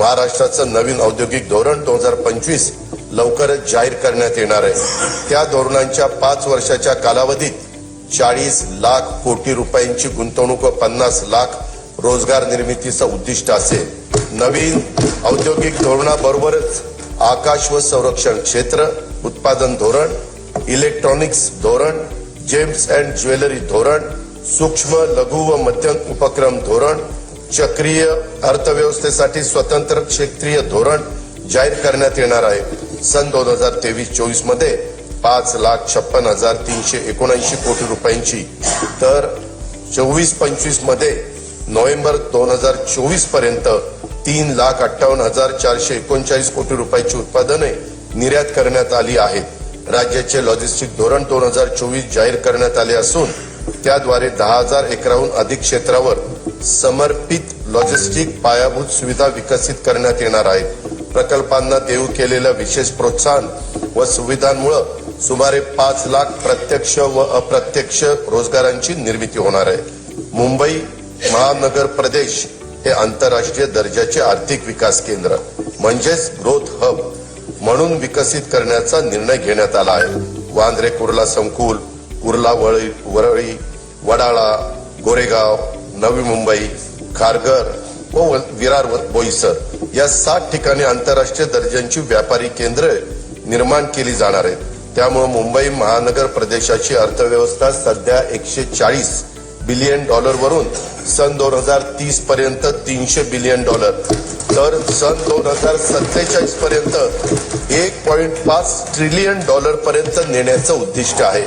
महाराष्ट्राचं नवीन औद्योगिक धोरण 2025 लवकरच जाहीर करण्यात येणार आहे। त्या धोरणांच्या 5 वर्षाच्या कालावधीत 40 लाख कोटी रुपयांची गुंतवणूक व 50 लाख रोजगार निर्मितीचं उद्दिष्ट असेल। नवीन औद्योगिक धोरणाबरोबरच आकाश व संरक्षण क्षेत्र, उत्पादन धोरण, इलेक्ट्रॉनिक्स धोरण, जेम्स अँड ज्वेलरी धोरण, सूक्ष्म लघु व मध्यम उपक्रम धोरण, चक्रीय अर्थव्यवस्थेसाठी स्वतंत्र क्षेत्रीय धोरण जाहीर करण्यात येणार आहे। सन 2023-24 मध्ये 5,56,379 कोटी रुपयांची तर 24-25 मध्ये नोव्हेंबर 2024 पर्यंत 3,58,439 कोटी रुपयाची उत्पादने निर्यात करण्यात आली आहेत। राज्याचे लॉजिस्टिक धोरण 2024 जाहीर करण्यात आले असून त्याद्वारे 10,000 एकराहून अधिक क्षेत्रावर समर्पित लॉजिस्टिक पायाभूत सुविधा विकसित करण्यात येणार आहेत। प्रकल्पांना देऊ केलेल्या विशेष प्रोत्साहन व सुविधांमुळे सुमारे 5 लाख प्रत्यक्ष व अप्रत्यक्ष रोजगारांची निर्मिती होणार आहे। मुंबई महानगर प्रदेश हे आंतरराष्ट्रीय दर्जाचे आर्थिक विकास केंद्र म्हणजेच ग्रोथ हब म्हणून विकसित करण्याचा निर्णय घेण्यात आला आहे। वांद्रे कुर्ला संकुल, कुर्ला वरळी, वडाळा, गोरेगाव, नवी मुंबई, खारघर व विरार बोईसर या 7 ठिकाणी आंतरराष्ट्रीय दर्जाची व्यापारी केंद्र निर्माण केली जाणार आहेत। त्यामुळे मुंबई महानगर प्रदेशाची अर्थव्यवस्था सध्या $140 बिलियन वरून सन 2030 पर्यंत $300 बिलियन तर सन 2047 पर्यंत $1.5 ट्रिलियन पर्यंत नेण्याचं उद्दिष्ट आहे।